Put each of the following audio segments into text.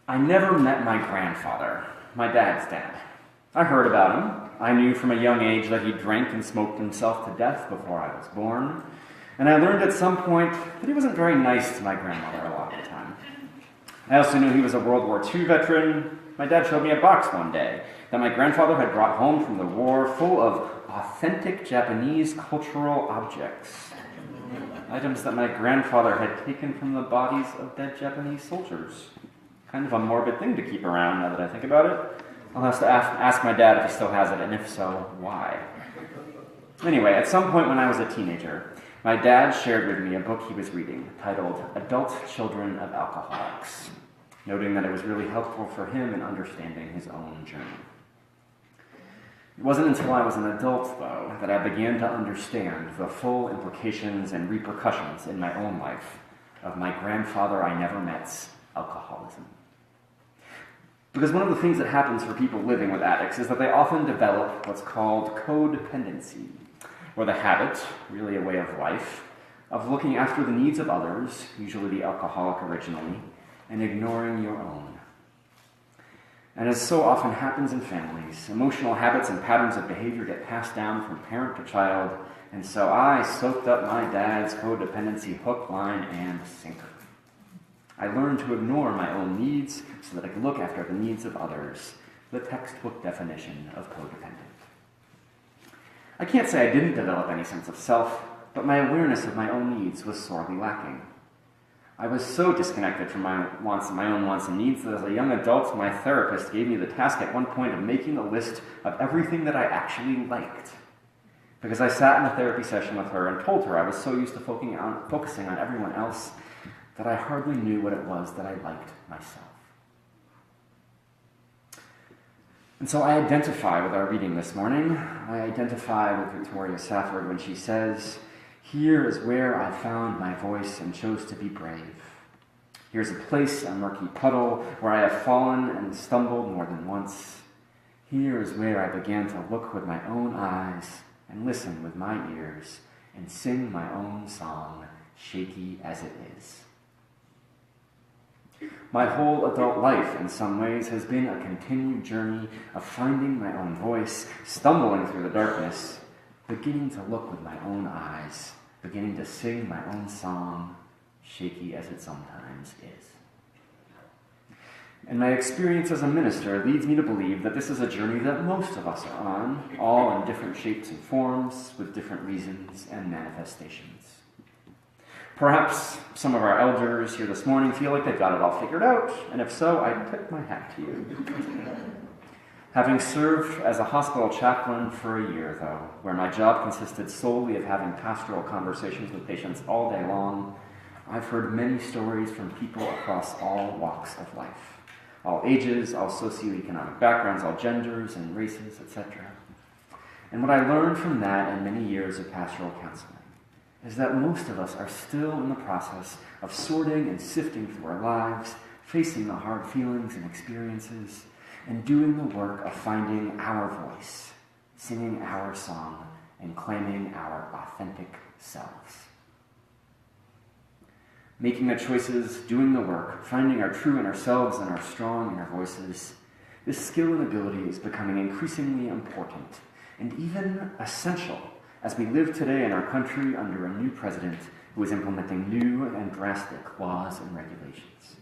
I never met my grandfather, my dad's dad. I heard about him. I knew from a young age that he drank and smoked himself to death before I was born. And I learned at some point that he wasn't very nice to my grandmother a lot of the time. I also knew he was a World War II veteran. My dad showed me a box one day that my grandfather had brought home from the war full of authentic Japanese cultural objects. Items that my grandfather had taken from the bodies of dead Japanese soldiers. Kind of a morbid thing to keep around now that I think about it. I'll have to ask my dad if he still has it, and if so, why? Anyway, at some point when I was a teenager, my dad shared with me a book he was reading titled Adult Children of Alcoholics, noting that it was really helpful for him in understanding his own journey. It wasn't until I was an adult, though, that I began to understand the full implications and repercussions in my own life of my grandfather I never met's alcoholism. Because one of the things that happens for people living with addicts is that they often develop what's called codependency, or the habit, really a way of life, of looking after the needs of others, usually the alcoholic originally, and ignoring your own. And as so often happens in families, emotional habits and patterns of behavior get passed down from parent to child, and so I soaked up my dad's codependency hook, line, and sinker. I learned to ignore my own needs so that I could look after the needs of others, the textbook definition of codependent. I can't say I didn't develop any sense of self, but my awareness of my own needs was sorely lacking. I was so disconnected from my own wants and needs that as a young adult, my therapist gave me the task at one point of making a list of everything that I actually liked. Because I sat in a therapy session with her and told her I was so used to focusing on everyone else that I hardly knew what it was that I liked myself. And so I identify with our reading this morning. I identify with Victoria Safford when she says, "Here is where I found my voice and chose to be brave. Here's a place, a murky puddle, where I have fallen and stumbled more than once. Here is where I began to look with my own eyes and listen with my ears and sing my own song, shaky as it is." My whole adult life, in some ways, has been a continued journey of finding my own voice, stumbling through the darkness, beginning to look with my own eyes, beginning to sing my own song, shaky as it sometimes is. And my experience as a minister leads me to believe that this is a journey that most of us are on, all in different shapes and forms, with different reasons and manifestations. Perhaps some of our elders here this morning feel like they've got it all figured out, and if so, I tip my hat to you. Having served as a hospital chaplain for a year, though, where my job consisted solely of having pastoral conversations with patients all day long, I've heard many stories from people across all walks of life, all ages, all socioeconomic backgrounds, all genders and races, etc. And what I learned from that and many years of pastoral counseling is that most of us are still in the process of sorting and sifting through our lives, facing the hard feelings and experiences, and doing the work of finding our voice, singing our song, and claiming our authentic selves. Making the choices, doing the work, finding our true inner selves and our strong inner voices, this skill and ability is becoming increasingly important and even essential as we live today in our country under a new president who is implementing new and drastic laws and regulations.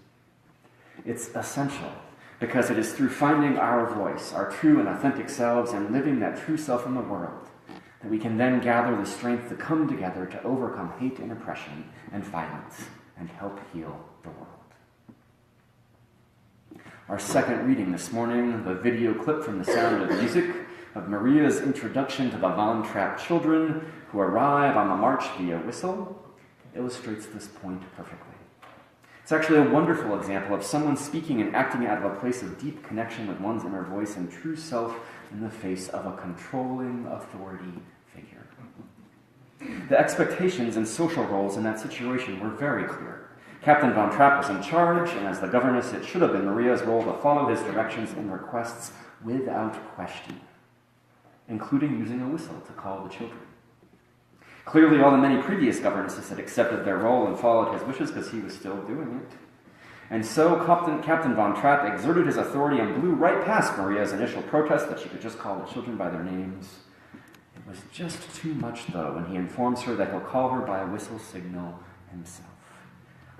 It's essential because it is through finding our voice, our true and authentic selves, and living that true self in the world that we can then gather the strength to come together to overcome hate and oppression and violence and help heal the world. Our second reading this morning, the video clip from The Sound of Music, of Maria's introduction to the Von Trapp children who arrive on the march via whistle, illustrates this point perfectly. It's actually a wonderful example of someone speaking and acting out of a place of deep connection with one's inner voice and true self in the face of a controlling authority figure. The expectations and social roles in that situation were very clear. Captain Von Trapp was in charge, and as the governess, it should have been Maria's role to follow his directions and requests without question, including using a whistle to call the children. Clearly, all the many previous governesses had accepted their role and followed his wishes because he was still doing it. And so Captain Von Trapp exerted his authority and blew right past Maria's initial protest that she could just call the children by their names. It was just too much, though, when he informs her that he'll call her by a whistle signal himself.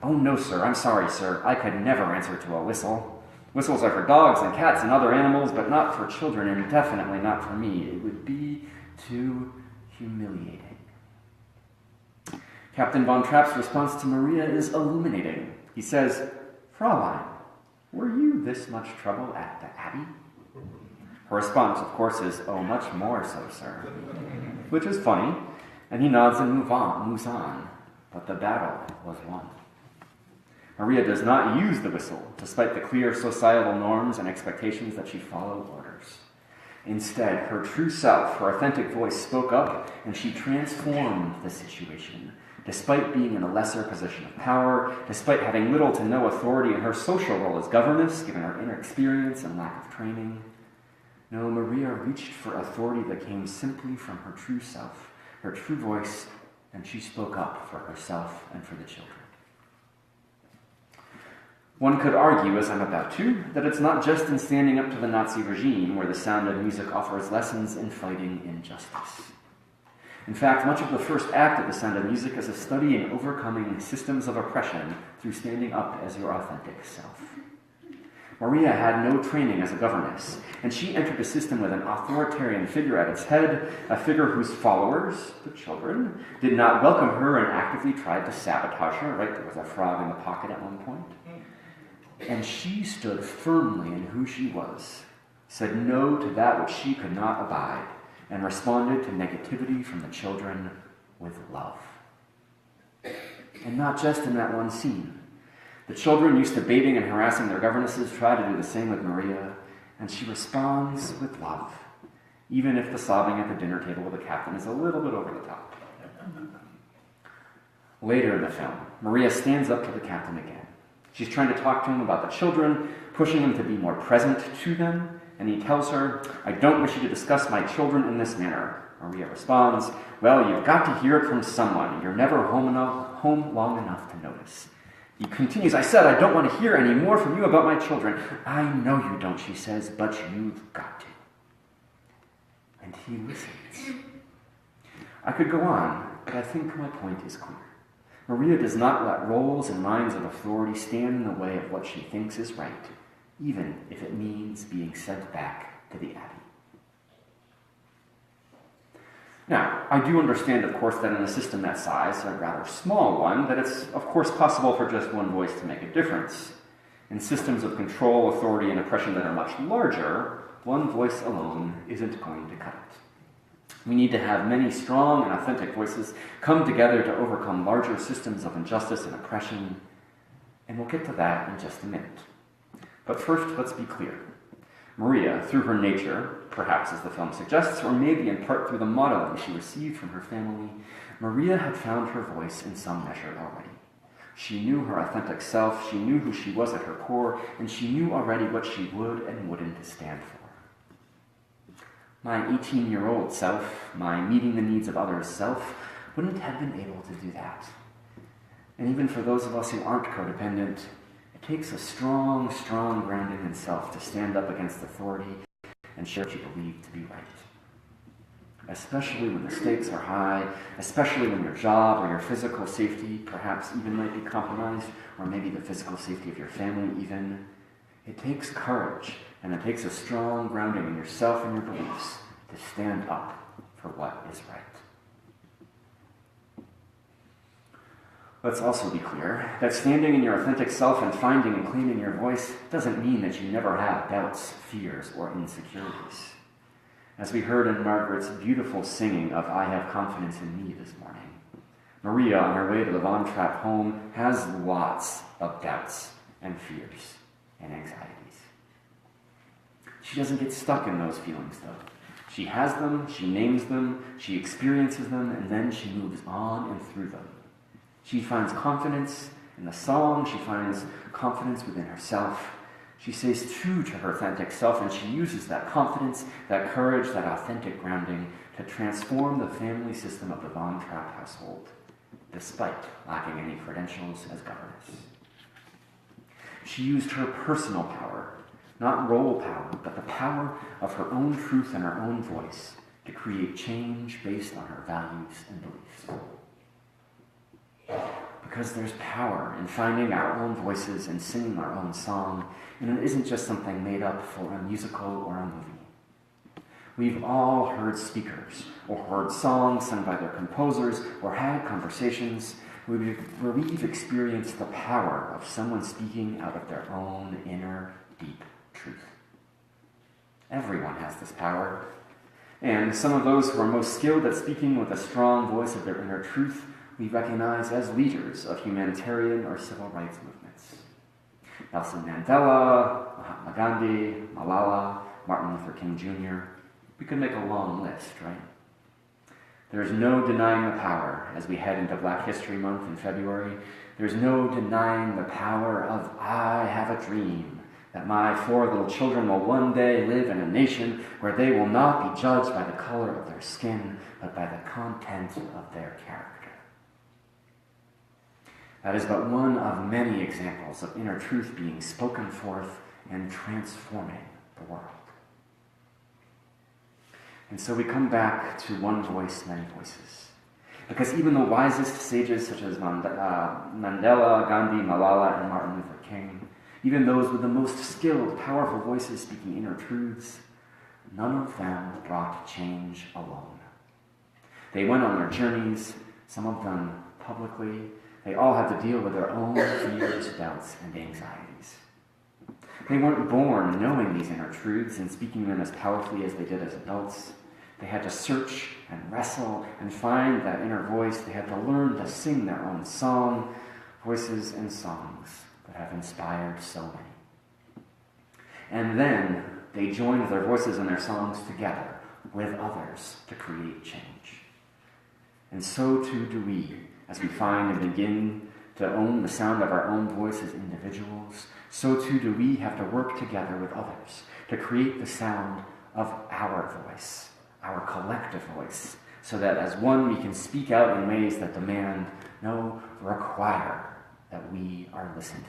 "Oh, no, sir. I'm sorry, sir. I could never answer to a whistle. Whistles are for dogs and cats and other animals, but not for children, and definitely not for me. It would be too humiliating." Captain Von Trapp's response to Maria is illuminating. He says, "Fraulein, were you this much trouble at the Abbey?" Her response, of course, is, "Oh, much more so, sir," which is funny, and he nods and moves on. But the battle was won. Maria does not use the whistle, despite the clear societal norms and expectations that she follow orders. Instead, her true self, her authentic voice, spoke up, and she transformed the situation. Despite being in a lesser position of power, despite having little to no authority in her social role as governess, given her inexperience and lack of training, no, Maria reached for authority that came simply from her true self, her true voice, and she spoke up for herself and for the children. One could argue, as I'm about to, that it's not just in standing up to the Nazi regime where the sound of music offers lessons in fighting injustice. In fact, much of the first act of The Sound of Music is a study in overcoming systems of oppression through standing up as your authentic self. Maria had no training as a governess, and she entered a system with an authoritarian figure at its head, a figure whose followers, the children, did not welcome her and actively tried to sabotage her. Right, there was a frog in the pocket at one point. And she stood firmly in who she was, said no to that which she could not abide, and responded to negativity from the children with love. And not just in that one scene. The children, used to baiting and harassing their governesses, try to do the same with Maria, and she responds with love, even if the sobbing at the dinner table with the captain is a little bit over the top. Later in the film, Maria stands up to the captain again. She's trying to talk to him about the children, pushing him to be more present to them, and he tells her, "I don't wish you to discuss my children in this manner." Maria responds, "Well, you've got to hear it from someone. You're never home long enough to notice." He continues, "I said I don't want to hear any more from you about my children." "I know you don't," she says, "but you've got to." And he listens. I could go on, but I think my point is clear. Maria does not let roles and lines of authority stand in the way of what she thinks is right, even if it means being sent back to the Abbey. Now, I do understand, of course, that in a system that size, a rather small one, that it's, of course, possible for just one voice to make a difference. In systems of control, authority, and oppression that are much larger, one voice alone isn't going to cut it. We need to have many strong and authentic voices come together to overcome larger systems of injustice and oppression, and we'll get to that in just a minute. But first, let's be clear. Maria, through her nature, perhaps as the film suggests, or maybe in part through the modeling she received from her family, Maria had found her voice in some measure already. She knew her authentic self, she knew who she was at her core, and she knew already what she would and wouldn't stand for. My 18-year-old self, my meeting the needs of others self, wouldn't have been able to do that. And even for those of us who aren't codependent, it takes a strong, strong grounding in self to stand up against authority and share what you believe to be right. Especially when the stakes are high, especially when your job or your physical safety perhaps even might be compromised, or maybe the physical safety of your family even. It takes courage, and it takes a strong grounding in yourself and your beliefs to stand up for what is right. Let's also be clear that standing in your authentic self and finding and claiming your voice doesn't mean that you never have doubts, fears, or insecurities. As we heard in Margaret's beautiful singing of "I Have Confidence in Me" this morning, Maria, on her way to the Von Trapp home, has lots of doubts and fears and anxieties. She doesn't get stuck in those feelings, though. She has them, she names them, she experiences them, and then she moves on and through them. She finds confidence in the song, she finds confidence within herself. She stays true to her authentic self, and she uses that confidence, that courage, that authentic grounding to transform the family system of the Von Trapp household, despite lacking any credentials as governess. She used her personal power, not role power, but the power of her own truth and her own voice to create change based on her values and beliefs. Because there's power in finding our own voices and singing our own song, and it isn't just something made up for a musical or a movie. We've all heard speakers, or heard songs sung by their composers, or had conversations where we've experienced the power of someone speaking out of their own inner, deep truth. Everyone has this power, and some of those who are most skilled at speaking with a strong voice of their inner truth we recognize as leaders of humanitarian or civil rights movements. Nelson Mandela, Mahatma Gandhi, Malala, Martin Luther King Jr. We could make a long list, right? There is no denying the power as we head into Black History Month in February. There's no denying the power of I have a dream that my 4 little children will one day live in a nation where they will not be judged by the color of their skin, but by the content of their character. That is but one of many examples of inner truth being spoken forth and transforming the world. And so we come back to one voice, many voices. Because even the wisest sages such as Mandela, Gandhi, Malala, and Martin Luther King, even those with the most skilled, powerful voices speaking inner truths, none of them brought change alone. They went on their journeys, some of them publicly. They all had to deal with their own fears, doubts, and anxieties. They weren't born knowing these inner truths and speaking them as powerfully as they did as adults. They had to search and wrestle and find that inner voice. They had to learn to sing their own song, voices and songs that have inspired so many. And then they joined their voices and their songs together with others to create change. And so too do we, as we find and begin to own the sound of our own voice as individuals, so too do we have to work together with others to create the sound of our voice, our collective voice, so that as one we can speak out in ways that demand, no, require that we are listened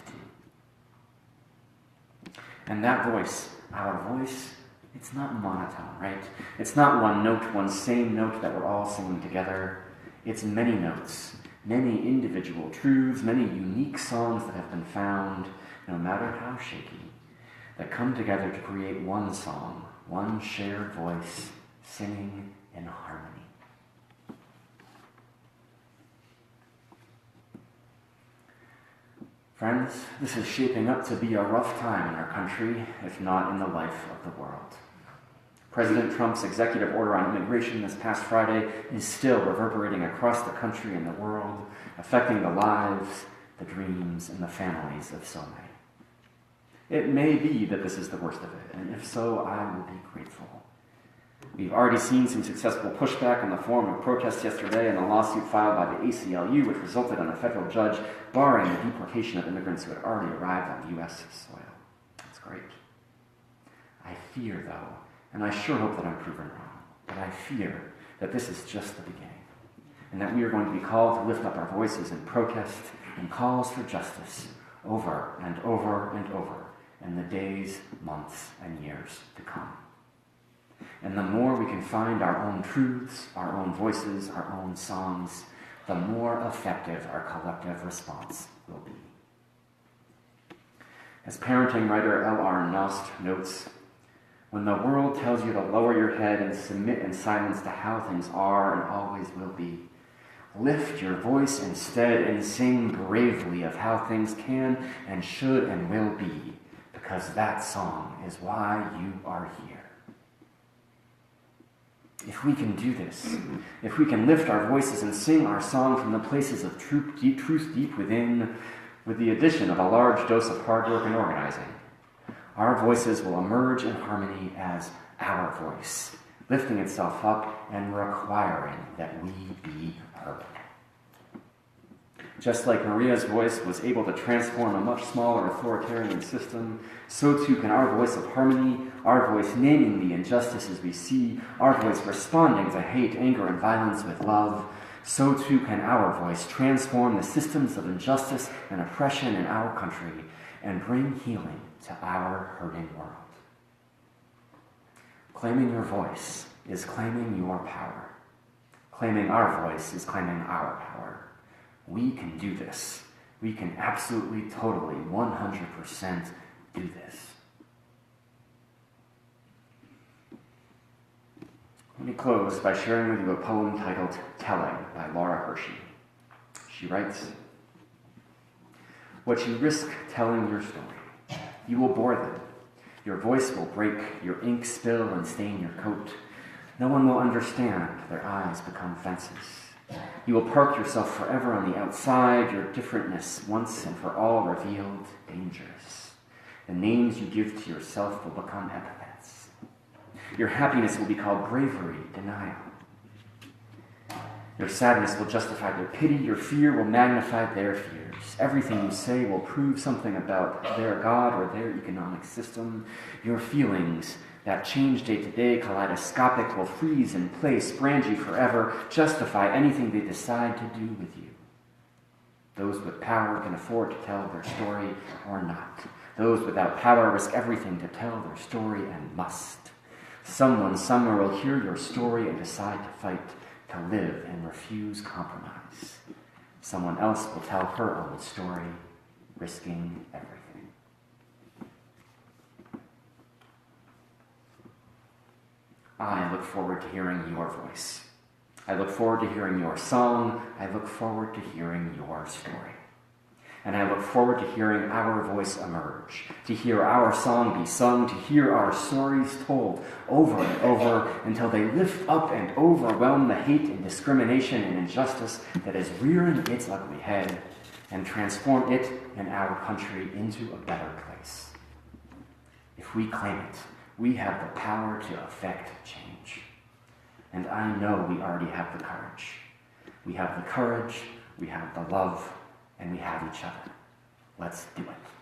to. And that voice, our voice, it's not monotone, right? It's not one note, one same note that we're all singing together. It's many notes, many individual truths, many unique songs that have been found, no matter how shaky, that come together to create one song, one shared voice, singing in harmony. Friends, this is shaping up to be a rough time in our country, if not in the life of the world. President Trump's executive order on immigration this past Friday is still reverberating across the country and the world, affecting the lives, the dreams, and the families of so many. It may be that this is the worst of it, and if so, I will be grateful. We've already seen some successful pushback in the form of protests yesterday and a lawsuit filed by the ACLU, which resulted in a federal judge barring the deportation of immigrants who had already arrived on U.S. soil. That's great. I fear, though, and I sure hope that I'm proven wrong, but I fear that this is just the beginning, and that we are going to be called to lift up our voices in protest and calls for justice over and over and over in the days, months, and years to come. And the more we can find our own truths, our own voices, our own songs, the more effective our collective response will be. As parenting writer L.R. Nost notes, when the world tells you to lower your head and submit in silence to how things are and always will be, lift your voice instead and sing bravely of how things can and should and will be, because that song is why you are here. If we can do this, if we can lift our voices and sing our song from the places of truth deep within, with the addition of a large dose of hard work and organizing, our voices will emerge in harmony as our voice, lifting itself up and requiring that we be heard. Just like Maria's voice was able to transform a much smaller authoritarian system, so too can our voice of harmony, our voice naming the injustices we see, our voice responding to hate, anger, and violence with love, so too can our voice transform the systems of injustice and oppression in our country and bring healing to our hurting world. Claiming your voice is claiming your power. Claiming our voice is claiming our power. We can do this. We can absolutely, totally, 100% do this. Let me close by sharing with you a poem titled Telling by Laura Hershey. She writes, "What you risk telling your story, you will bore them. Your voice will break, your ink spill and stain your coat. No one will understand, their eyes become fences. You will park yourself forever on the outside, your differentness once and for all revealed, dangerous. The names you give to yourself will become epithets. Your happiness will be called bravery, denial. Your sadness will justify their pity, your fear will magnify their fears. Everything you say will prove something about their God or their economic system. Your feelings, that change day to day, kaleidoscopic, will freeze in place, brand you forever, justify anything they decide to do with you. Those with power can afford to tell their story or not. Those without power risk everything to tell their story and must. Someone somewhere will hear your story and decide to fight, to live and refuse compromise. Someone else will tell her own story, risking everything." I look forward to hearing your voice. I look forward to hearing your song. I look forward to hearing your story. And I look forward to hearing our voice emerge, to hear our song be sung, to hear our stories told over and over until they lift up and overwhelm the hate and discrimination and injustice that is rearing its ugly head and transform it and our country into a better place. If we claim it, we have the power to affect change. And I know we already have the courage. We have the courage, we have the love, and we have each other. Let's do it.